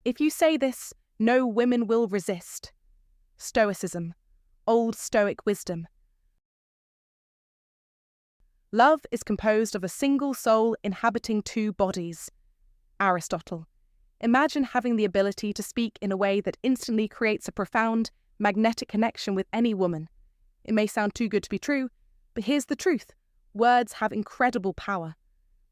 If you say this, no women will resist. Stoicism, Old Stoic wisdom. Love is composed of a single soul inhabiting two bodies. Aristotle. Imagine having the ability to speak in a way that instantly creates a profound, magnetic connection with any woman. It may sound too good to be true, but here's the truth. Words have incredible power.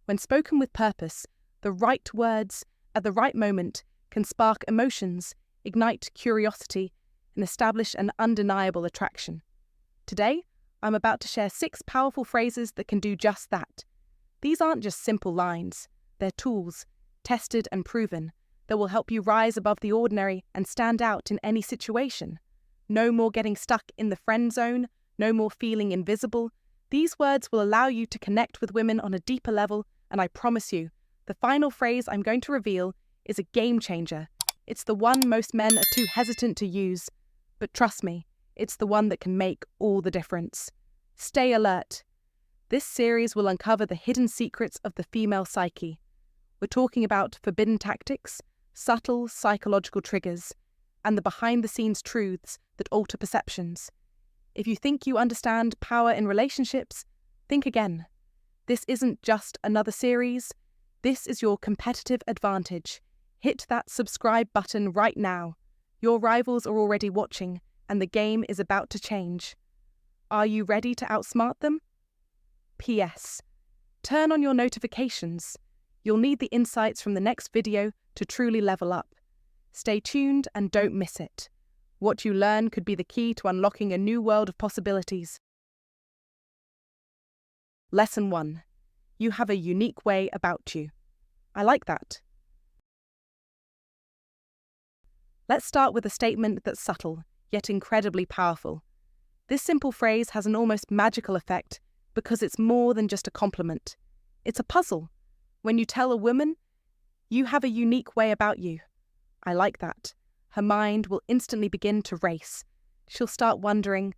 When spoken with purpose, the right words at the right moment can spark emotions, ignite curiosity, and establish an undeniable attraction. Today, I'm about to share 6 powerful phrases that can do just that. These aren't just simple lines, they're tools, tested and proven, that will help you rise above the ordinary and stand out in any situation. No more getting stuck in the friend zone, no more feeling invisible. These words will allow you to connect with women on a deeper level, and I promise you, the final phrase I'm going to reveal is a game changer. It's the one most men are too hesitant to use, but trust me, it's the one that can make all the difference. Stay alert. This series will uncover the hidden secrets of the female psyche. We're talking about forbidden tactics, subtle psychological triggers, and the behind-the-scenes truths that alter perceptions. If you think you understand power in relationships, think again. This isn't just another series. This is your competitive advantage. Hit that subscribe button right now. Your rivals are already watching, and the game is about to change. Are you ready to outsmart them? P.S. Turn on your notifications. You'll need the insights from the next video to truly level up. Stay tuned and don't miss it. What you learn could be the key to unlocking a new world of possibilities. Lesson 1. You have a unique way about you. I like that. Let's start with a statement that's subtle, yet incredibly powerful. This simple phrase has an almost magical effect because it's more than just a compliment. It's a puzzle. When you tell a woman, you have a unique way about you. I like that. Her mind will instantly begin to race. She'll start wondering,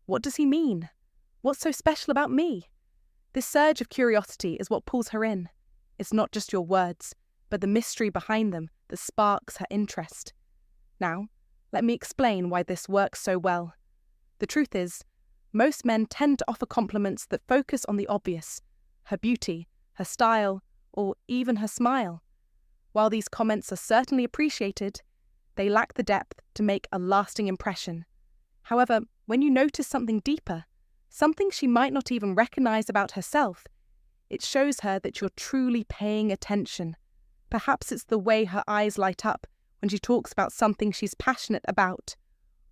what does he mean? What's so special about me? This surge of curiosity is what pulls her in. It's not just your words, but the mystery behind them that sparks her interest. Now, let me explain why this works so well. The truth is, most men tend to offer compliments that focus on the obvious, her beauty, her style, or even her smile. While these comments are certainly appreciated, they lack the depth to make a lasting impression. However, when you notice something deeper, something she might not even recognize about herself, it shows her that you're truly paying attention. Perhaps it's the way her eyes light up when she talks about something she's passionate about,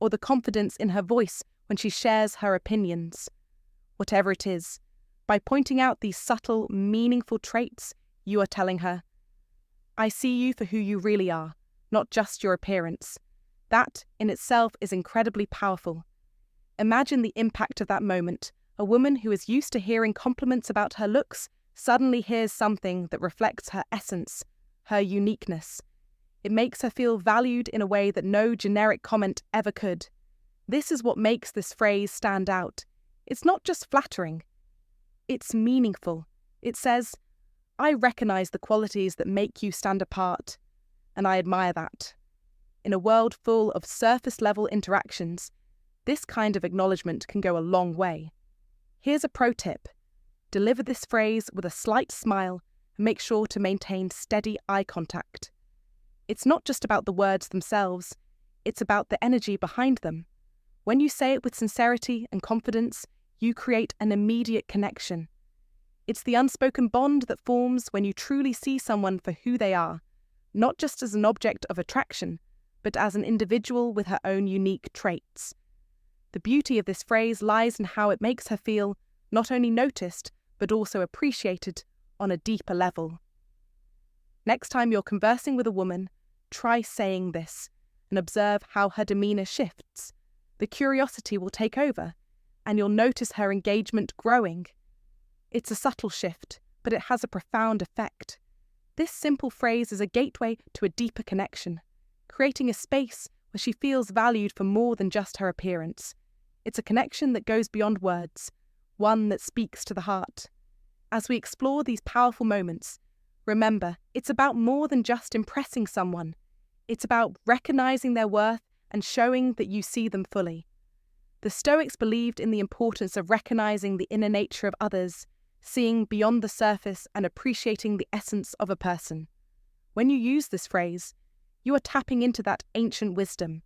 or the confidence in her voice when she shares her opinions. Whatever it is, by pointing out these subtle, meaningful traits, you are telling her, I see you for who you really are, not just your appearance. That, in itself, is incredibly powerful. Imagine the impact of that moment. A woman who is used to hearing compliments about her looks suddenly hears something that reflects her essence, her uniqueness. It makes her feel valued in a way that no generic comment ever could. This is what makes this phrase stand out. It's not just flattering. It's meaningful. It says, I recognize the qualities that make you stand apart, and I admire that. In a world full of surface-level interactions, this kind of acknowledgement can go a long way. Here's a pro tip. Deliver this phrase with a slight smile and make sure to maintain steady eye contact. It's not just about the words themselves, it's about the energy behind them. When you say it with sincerity and confidence, you create an immediate connection. It's the unspoken bond that forms when you truly see someone for who they are, not just as an object of attraction, but as an individual with her own unique traits. The beauty of this phrase lies in how it makes her feel not only noticed, but also appreciated on a deeper level. Next time you're conversing with a woman, try saying this and observe how her demeanour shifts. The curiosity will take over, and you'll notice her engagement growing. It's a subtle shift, but it has a profound effect. This simple phrase is a gateway to a deeper connection, creating a space where she feels valued for more than just her appearance. It's a connection that goes beyond words, one that speaks to the heart. As we explore these powerful moments, remember, it's about more than just impressing someone. It's about recognizing their worth and showing that you see them fully. The Stoics believed in the importance of recognizing the inner nature of others, seeing beyond the surface and appreciating the essence of a person. When you use this phrase, you are tapping into that ancient wisdom.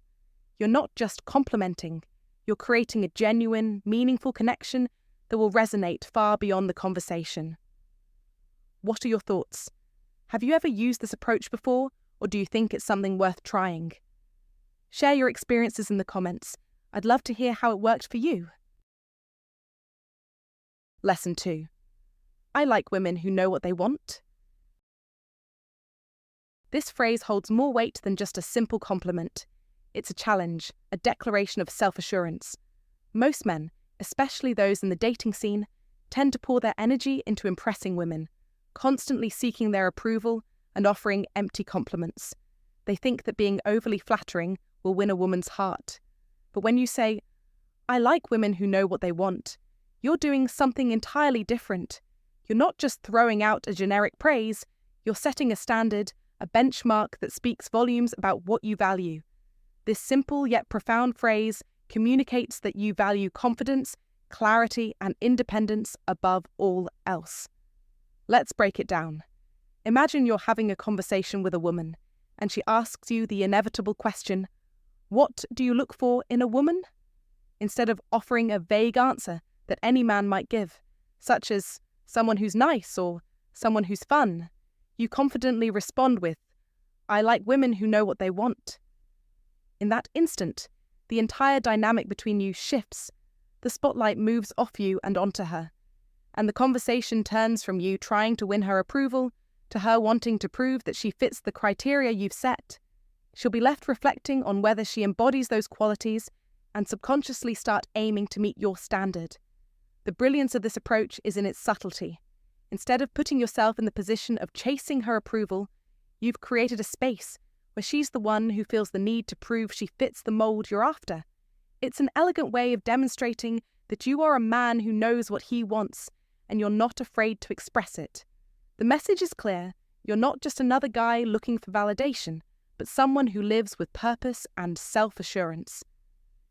You're not just complimenting, you're creating a genuine, meaningful connection that will resonate far beyond the conversation. What are your thoughts? Have you ever used this approach before, or do you think it's something worth trying? Share your experiences in the comments. I'd love to hear how it worked for you. Lesson 2. I like women who know what they want. This phrase holds more weight than just a simple compliment. It's a challenge, a declaration of self-assurance. Most men, especially those in the dating scene, tend to pour their energy into impressing women, constantly seeking their approval and offering empty compliments. They think that being overly flattering will win a woman's heart. But when you say, I like women who know what they want, you're doing something entirely different. You're not just throwing out a generic praise, you're setting a standard, a benchmark that speaks volumes about what you value. This simple yet profound phrase communicates that you value confidence, clarity, and independence above all else. Let's break it down. Imagine you're having a conversation with a woman, and she asks you the inevitable question, what do you look for in a woman? Instead of offering a vague answer that any man might give, such as someone who's nice or someone who's fun, you confidently respond with, I like women who know what they want. In that instant, the entire dynamic between you shifts. The spotlight moves off you and onto her, and the conversation turns from you trying to win her approval to her wanting to prove that she fits the criteria you've set. She'll be left reflecting on whether she embodies those qualities and subconsciously start aiming to meet your standard. The brilliance of this approach is in its subtlety. Instead of putting yourself in the position of chasing her approval, you've created a space where she's the one who feels the need to prove she fits the mold you're after. It's an elegant way of demonstrating that you are a man who knows what he wants, and you're not afraid to express it. The message is clear. You're not just another guy looking for validation, but someone who lives with purpose and self-assurance.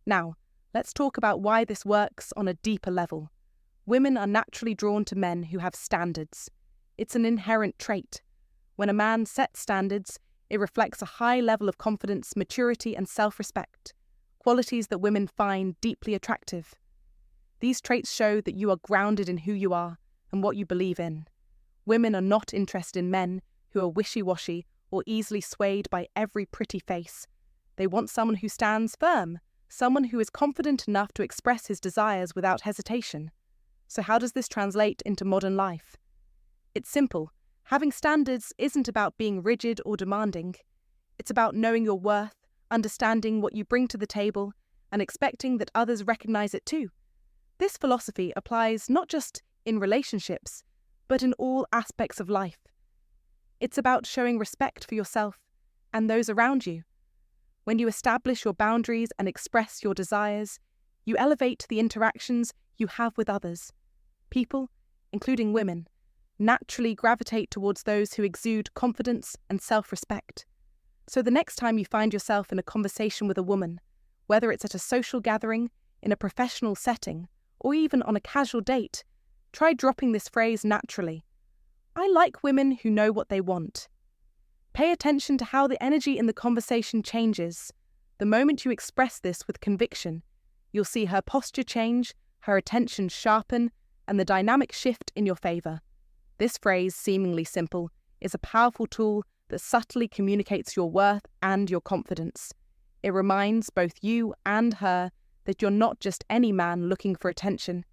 Now, let's talk about why this works on a deeper level. Women are naturally drawn to men who have standards. It's an inherent trait. When a man sets standards, it reflects a high level of confidence, maturity, and self-respect, qualities that women find deeply attractive. These traits show that you are grounded in who you are and what you believe in. Women are not interested in men who are wishy-washy or easily swayed by every pretty face. They want someone who stands firm, someone who is confident enough to express his desires without hesitation. So how does this translate into modern life? It's simple. Having standards isn't about being rigid or demanding. It's about knowing your worth, understanding what you bring to the table, and expecting that others recognize it too. This philosophy applies not just in relationships, but in all aspects of life. It's about showing respect for yourself and those around you. When you establish your boundaries and express your desires, you elevate the interactions you have with others. People, including women, naturally gravitate towards those who exude confidence and self-respect. So the next time you find yourself in a conversation with a woman, whether it's at a social gathering, in a professional setting, or even on a casual date, try dropping this phrase naturally. I like women who know what they want. Pay attention to how the energy in the conversation changes. The moment you express this with conviction, you'll see her posture change, her attention sharpen, and the dynamic shift in your favour. This phrase, seemingly simple, is a powerful tool that subtly communicates your worth and your confidence. It reminds both you and her that you're not just any man looking for attention.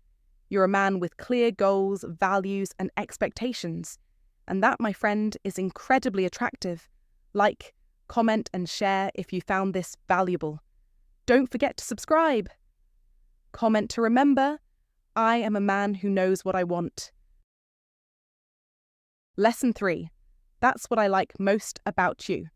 You're a man with clear goals, values, and expectations. And that, my friend, is incredibly attractive. Like, comment, and share if you found this valuable. Don't forget to subscribe. Comment to remember, I am a man who knows what I want. Lesson 3. That's what I like most about you.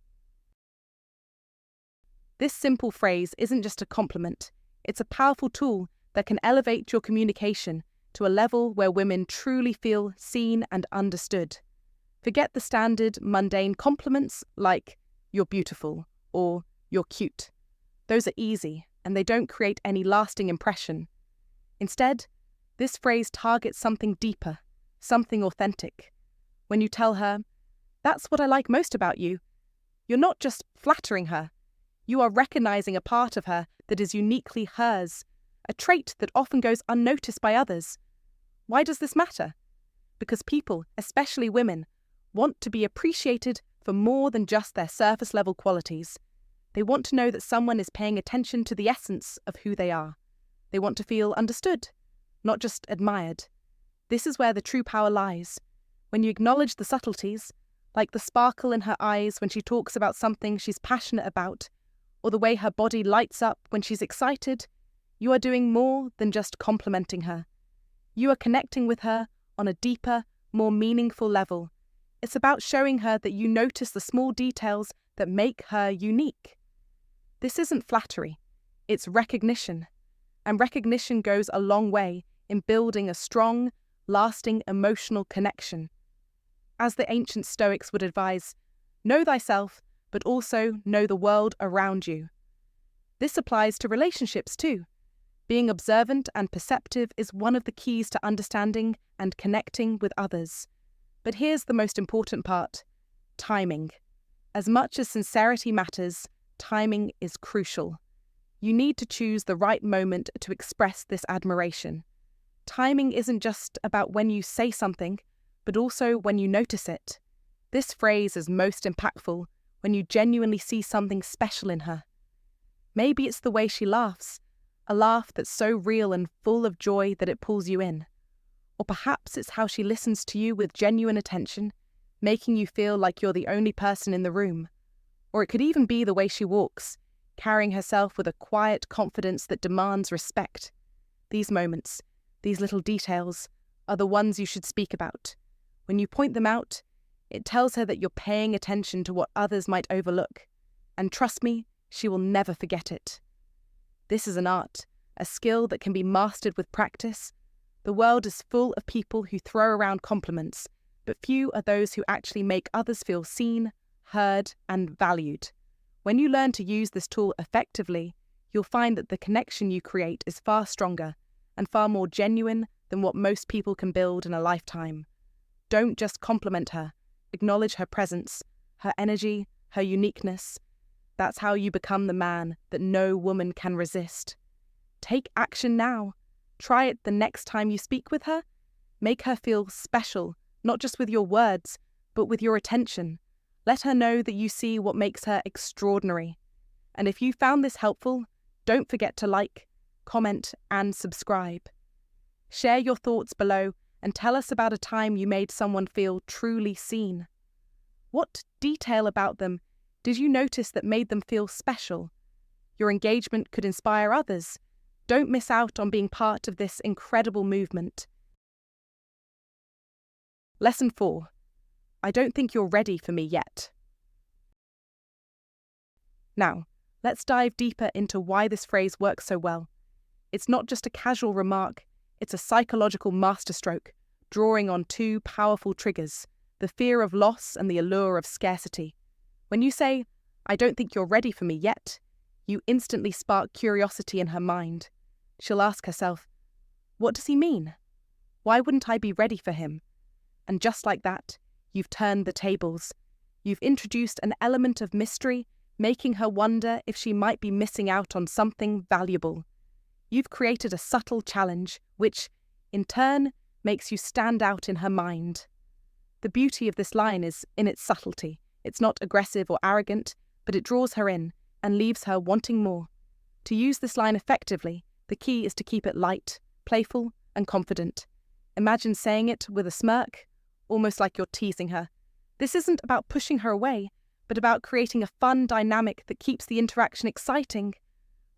This simple phrase isn't just a compliment. It's a powerful tool that can elevate your communication to a level where women truly feel seen and understood. Forget the standard, mundane compliments like, "You're beautiful," or "You're cute." Those are easy, and they don't create any lasting impression. Instead, this phrase targets something deeper, something authentic. When you tell her, "That's what I like most about you," you're not just flattering her. You are recognizing a part of her that is uniquely hers, a trait that often goes unnoticed by others. Why does this matter? Because people, especially women, want to be appreciated for more than just their surface-level qualities. They want to know that someone is paying attention to the essence of who they are. They want to feel understood, not just admired. This is where the true power lies. When you acknowledge the subtleties, like the sparkle in her eyes when she talks about something she's passionate about, or the way her body lights up when she's excited, you are doing more than just complimenting her. You are connecting with her on a deeper, more meaningful level. It's about showing her that you notice the small details that make her unique. This isn't flattery, it's recognition. And recognition goes a long way in building a strong, lasting emotional connection. As the ancient Stoics would advise, know thyself, but also know the world around you. This applies to relationships too. Being observant and perceptive is one of the keys to understanding and connecting with others. But here's the most important part: timing. As much as sincerity matters, timing is crucial. You need to choose the right moment to express this admiration. Timing isn't just about when you say something, but also when you notice it. This phrase is most impactful when you genuinely see something special in her. Maybe it's the way she laughs, a laugh that's so real and full of joy that it pulls you in. Or perhaps it's how she listens to you with genuine attention, making you feel like you're the only person in the room. Or it could even be the way she walks, carrying herself with a quiet confidence that demands respect. These moments, these little details, are the ones you should speak about. When you point them out, it tells her that you're paying attention to what others might overlook. And trust me, she will never forget it. This is an art, a skill that can be mastered with practice. The world is full of people who throw around compliments, but few are those who actually make others feel seen, heard, and valued. When you learn to use this tool effectively, you'll find that the connection you create is far stronger and far more genuine than what most people can build in a lifetime. Don't just compliment her. Acknowledge her presence, her energy, her uniqueness. That's how you become the man that no woman can resist. Take action now. Try it the next time you speak with her. Make her feel special, not just with your words, but with your attention. Let her know that you see what makes her extraordinary. And if you found this helpful, don't forget to like, comment, and subscribe. Share your thoughts below and tell us about a time you made someone feel truly seen. What detail about them did you notice that made them feel special? Your engagement could inspire others. Don't miss out on being part of this incredible movement. Lesson 4. I don't think you're ready for me yet. Now, let's dive deeper into why this phrase works so well. It's not just a casual remark, it's a psychological masterstroke, drawing on two powerful triggers, the fear of loss and the allure of scarcity. When you say, "I don't think you're ready for me yet," you instantly spark curiosity in her mind. She'll ask herself, what does he mean? Why wouldn't I be ready for him? And just like that, you've turned the tables. You've introduced an element of mystery, making her wonder if she might be missing out on something valuable. You've created a subtle challenge, which, in turn, makes you stand out in her mind. The beauty of this line is in its subtlety. It's not aggressive or arrogant, but it draws her in and leaves her wanting more. To use this line effectively, the key is to keep it light, playful, and confident. Imagine saying it with a smirk, almost like you're teasing her. This isn't about pushing her away, but about creating a fun dynamic that keeps the interaction exciting.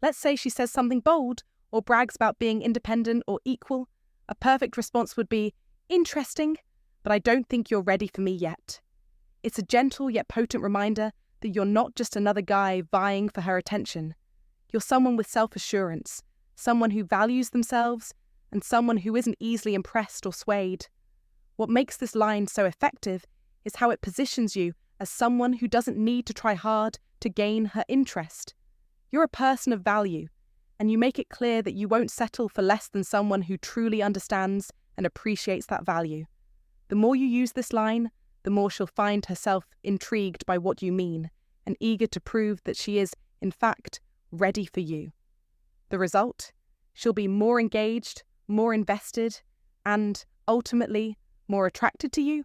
Let's say she says something bold or brags about being independent or equal. A perfect response would be, "Interesting, but I don't think you're ready for me yet." It's a gentle yet potent reminder that you're not just another guy vying for her attention. You're someone with self-assurance, someone who values themselves, and someone who isn't easily impressed or swayed. What makes this line so effective is how it positions you as someone who doesn't need to try hard to gain her interest. You're a person of value, and you make it clear that you won't settle for less than someone who truly understands and appreciates that value. The more you use this line, the more she'll find herself intrigued by what you mean and eager to prove that she is, in fact, ready for you. The result? She'll be more engaged, more invested, and, ultimately, more attracted to you.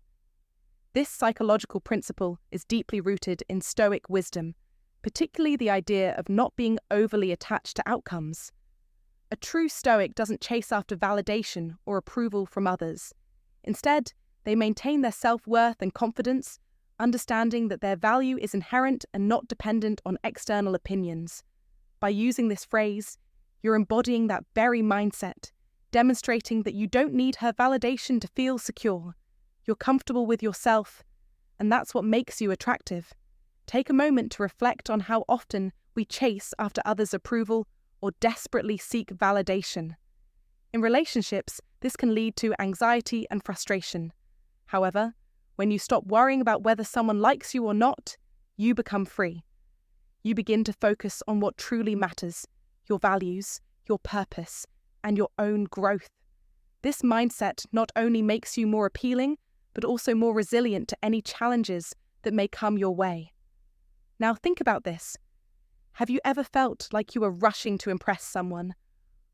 This psychological principle is deeply rooted in Stoic wisdom, particularly the idea of not being overly attached to outcomes. A true Stoic doesn't chase after validation or approval from others. Instead, they maintain their self-worth and confidence, understanding that their value is inherent and not dependent on external opinions. By using this phrase, you're embodying that very mindset, demonstrating that you don't need her validation to feel secure. You're comfortable with yourself, and that's what makes you attractive. Take a moment to reflect on how often we chase after others' approval or desperately seek validation. In relationships, this can lead to anxiety and frustration. However, when you stop worrying about whether someone likes you or not, you become free. You begin to focus on what truly matters, your values, your purpose, and your own growth. This mindset not only makes you more appealing, but also more resilient to any challenges that may come your way. Now think about this. Have you ever felt like you were rushing to impress someone,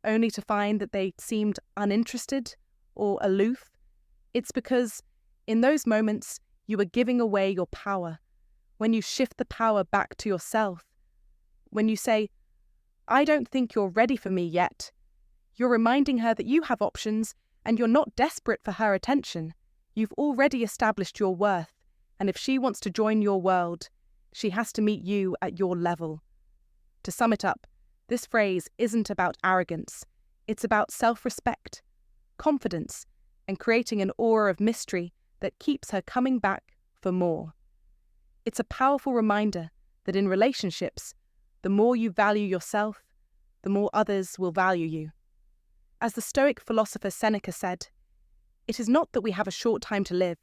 only to find that they seemed uninterested or aloof? It's because, in those moments, you are giving away your power. When you shift the power back to yourself, when you say, "I don't think you're ready for me yet," you're reminding her that you have options and you're not desperate for her attention. You've already established your worth, and if she wants to join your world, she has to meet you at your level. To sum it up, this phrase isn't about arrogance. It's about self-respect, confidence, and creating an aura of mystery that keeps her coming back for more. It's a powerful reminder that in relationships, the more you value yourself, the more others will value you. As the Stoic philosopher Seneca said, "It is not that we have a short time to live,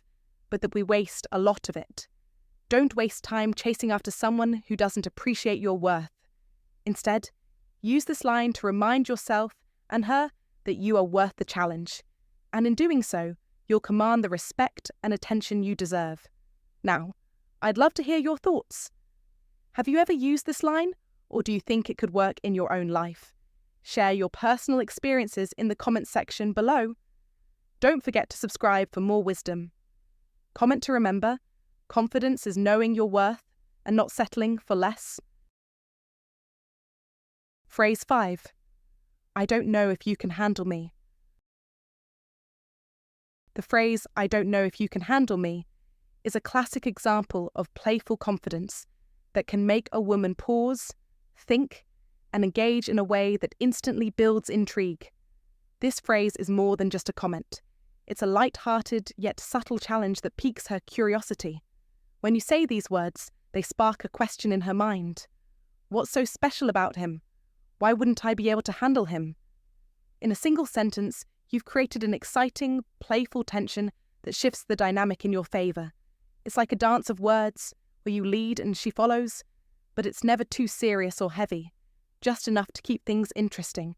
but that we waste a lot of it." Don't waste time chasing after someone who doesn't appreciate your worth. Instead, use this line to remind yourself and her that you are worth the challenge. And in doing so, you'll command the respect and attention you deserve. Now, I'd love to hear your thoughts. Have you ever used this line, or do you think it could work in your own life? Share your personal experiences in the comments section below. Don't forget to subscribe for more wisdom. Comment to remember, confidence is knowing your worth and not settling for less. Phrase 5. I don't know if you can handle me. The phrase, "I don't know if you can handle me," is a classic example of playful confidence that can make a woman pause, think, and engage in a way that instantly builds intrigue. This phrase is more than just a comment. It's a light-hearted yet subtle challenge that piques her curiosity. When you say these words, they spark a question in her mind. What's so special about him? Why wouldn't I be able to handle him? In a single sentence, you've created an exciting, playful tension that shifts the dynamic in your favour. It's like a dance of words, where you lead and she follows, but it's never too serious or heavy, just enough to keep things interesting.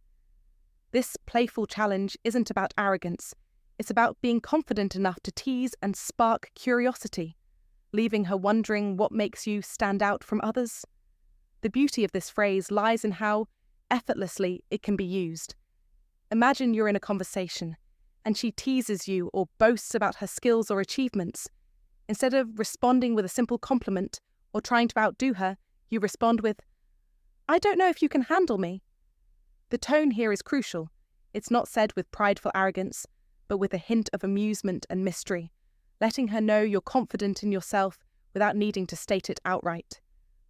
This playful challenge isn't about arrogance. It's about being confident enough to tease and spark curiosity, leaving her wondering what makes you stand out from others. The beauty of this phrase lies in how effortlessly it can be used. Imagine you're in a conversation, and she teases you or boasts about her skills or achievements. Instead of responding with a simple compliment or trying to outdo her, you respond with, "I don't know if you can handle me." The tone here is crucial. It's not said with prideful arrogance, but with a hint of amusement and mystery, letting her know you're confident in yourself without needing to state it outright.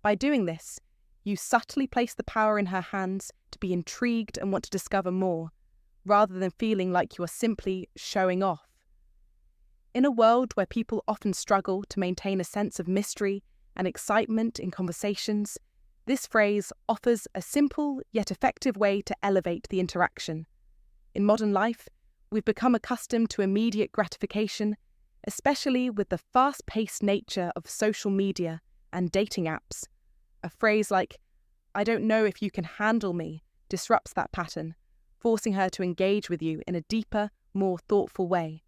By doing this, you subtly place the power in her hands to be intrigued and want to discover more, rather than feeling like you are simply showing off. In a world where people often struggle to maintain a sense of mystery and excitement in conversations, this phrase offers a simple yet effective way to elevate the interaction. In modern life, we've become accustomed to immediate gratification, especially with the fast-paced nature of social media and dating apps. A phrase like, "I don't know if you can handle me," disrupts that pattern, forcing her to engage with you in a deeper, more thoughtful way.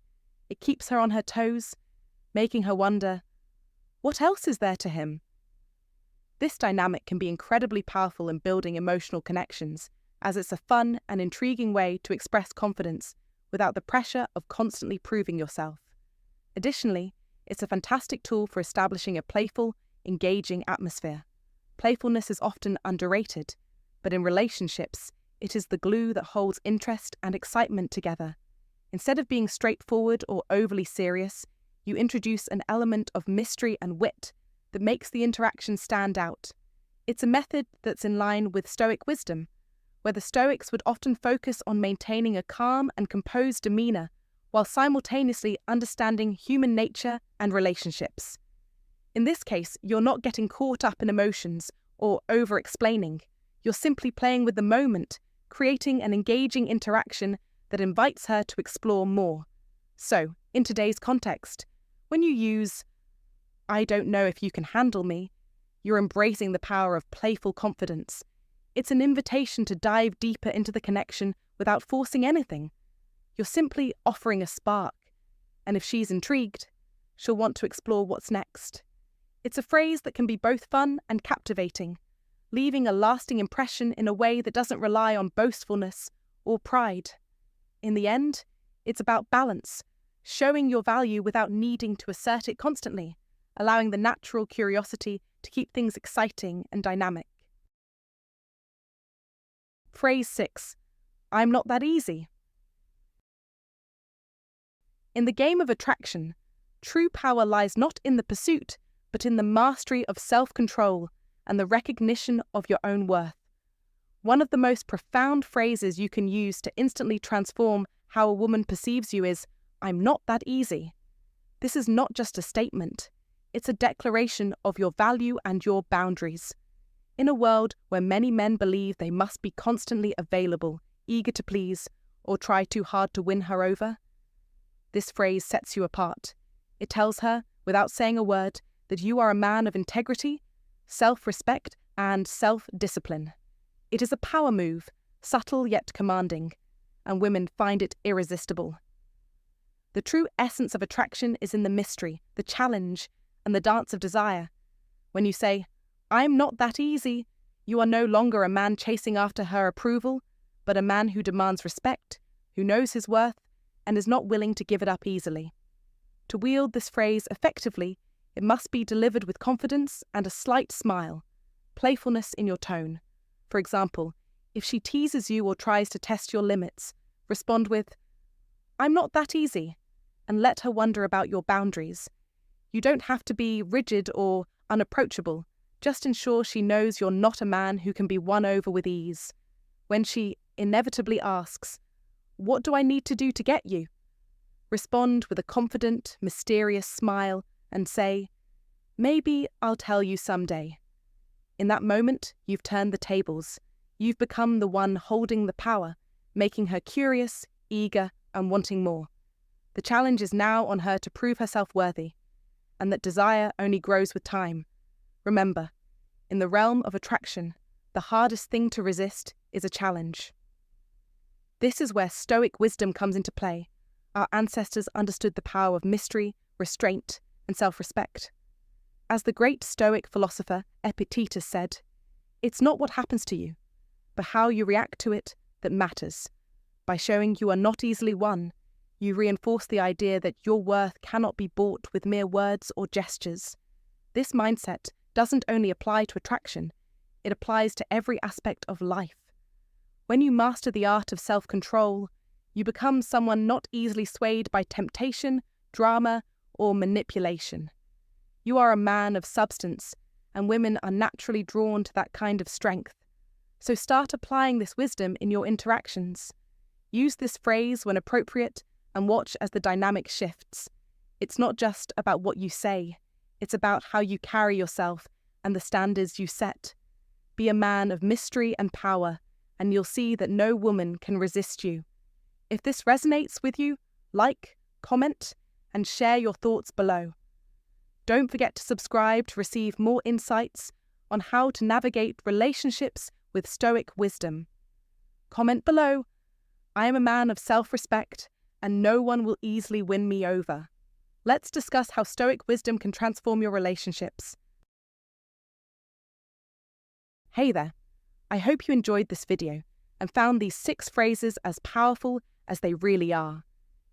It keeps her on her toes, making her wonder, what else is there to him? This dynamic can be incredibly powerful in building emotional connections, as it's a fun and intriguing way to express confidence without the pressure of constantly proving yourself. Additionally, it's a fantastic tool for establishing a playful, engaging atmosphere. Playfulness is often underrated, but in relationships, it is the glue that holds interest and excitement together. Instead of being straightforward or overly serious, you introduce an element of mystery and wit that makes the interaction stand out. It's a method that's in line with Stoic wisdom, where the Stoics would often focus on maintaining a calm and composed demeanor while simultaneously understanding human nature and relationships. In this case, you're not getting caught up in emotions or over-explaining. You're simply playing with the moment, creating an engaging interaction that invites her to explore more. So, in today's context, when you use, "I don't know if you can handle me," you're embracing the power of playful confidence. It's an invitation to dive deeper into the connection without forcing anything. You're simply offering a spark, and if she's intrigued, she'll want to explore what's next. It's a phrase that can be both fun and captivating, leaving a lasting impression in a way that doesn't rely on boastfulness or pride. In the end, it's about balance, showing your value without needing to assert it constantly, allowing the natural curiosity to keep things exciting and dynamic. Phrase 6. I'm not that easy. In the game of attraction, true power lies not in the pursuit, but in the mastery of self-control and the recognition of your own worth. One of the most profound phrases you can use to instantly transform how a woman perceives you is, "I'm not that easy." This is not just a statement. It's a declaration of your value and your boundaries. In a world where many men believe they must be constantly available, eager to please, or try too hard to win her over, this phrase sets you apart. It tells her, without saying a word, that you are a man of integrity, self-respect, and self-discipline. It is a power move, subtle yet commanding, and women find it irresistible. The true essence of attraction is in the mystery, the challenge, and the dance of desire. When you say, "I'm not that easy," you are no longer a man chasing after her approval, but a man who demands respect, who knows his worth, and is not willing to give it up easily. To wield this phrase effectively, it must be delivered with confidence and a slight smile, playfulness in your tone. For example, if she teases you or tries to test your limits, respond with, "I'm not that easy," and let her wonder about your boundaries. You don't have to be rigid or unapproachable. Just ensure she knows you're not a man who can be won over with ease. When she inevitably asks, "What do I need to do to get you?" respond with a confident, mysterious smile and say, "Maybe I'll tell you someday." In that moment, you've turned the tables. You've become the one holding the power, making her curious, eager, and wanting more. The challenge is now on her to prove herself worthy, and that desire only grows with time. Remember, in the realm of attraction, the hardest thing to resist is a challenge. This is where Stoic wisdom comes into play. Our ancestors understood the power of mystery, restraint, and self-respect. As the great Stoic philosopher Epictetus said, "It's not what happens to you, but how you react to it that matters." By showing you are not easily won, you reinforce the idea that your worth cannot be bought with mere words or gestures. This mindset doesn't only apply to attraction, it applies to every aspect of life. When you master the art of self-control, you become someone not easily swayed by temptation, drama, or manipulation. You are a man of substance, and women are naturally drawn to that kind of strength. So start applying this wisdom in your interactions. Use this phrase when appropriate and watch as the dynamic shifts. It's not just about what you say, it's about how you carry yourself and the standards you set. Be a man of mystery and power, and you'll see that no woman can resist you. If this resonates with you, like, comment, and share your thoughts below. Don't forget to subscribe to receive more insights on how to navigate relationships with Stoic wisdom. Comment below. I am a man of self-respect, and no one will easily win me over. Let's discuss how Stoic wisdom can transform your relationships. Hey there. I hope you enjoyed this video and found these 6 phrases as powerful as they really are.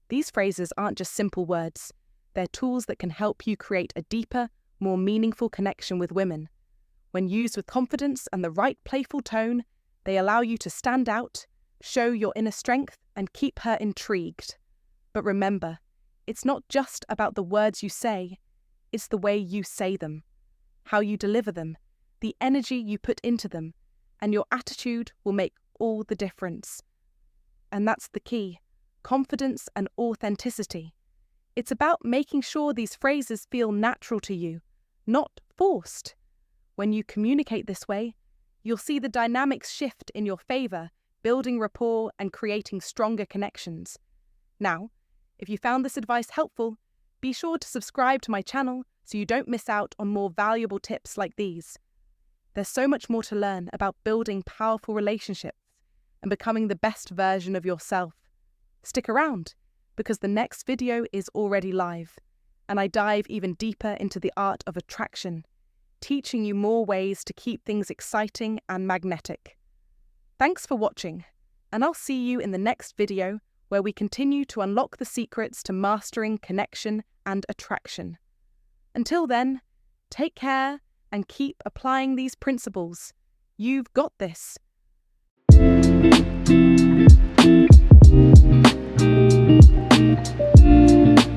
These phrases aren't just simple words. They're tools that can help you create a deeper, more meaningful connection with women. When used with confidence and the right playful tone, they allow you to stand out, show your inner strength, and keep her intrigued. But remember, it's not just about the words you say, it's the way you say them, how you deliver them, the energy you put into them, and your attitude will make all the difference. And that's the key: confidence and authenticity. It's about making sure these phrases feel natural to you, not forced. When you communicate this way, you'll see the dynamics shift in your favor, building rapport and creating stronger connections. Now, if you found this advice helpful, be sure to subscribe to my channel so you don't miss out on more valuable tips like these. There's so much more to learn about building powerful relationships and becoming the best version of yourself. Stick around, because the next video is already live, and I dive even deeper into the art of attraction, teaching you more ways to keep things exciting and magnetic. Thanks for watching, and I'll see you in the next video where we continue to unlock the secrets to mastering connection and attraction. Until then, take care and keep applying these principles. You've got this.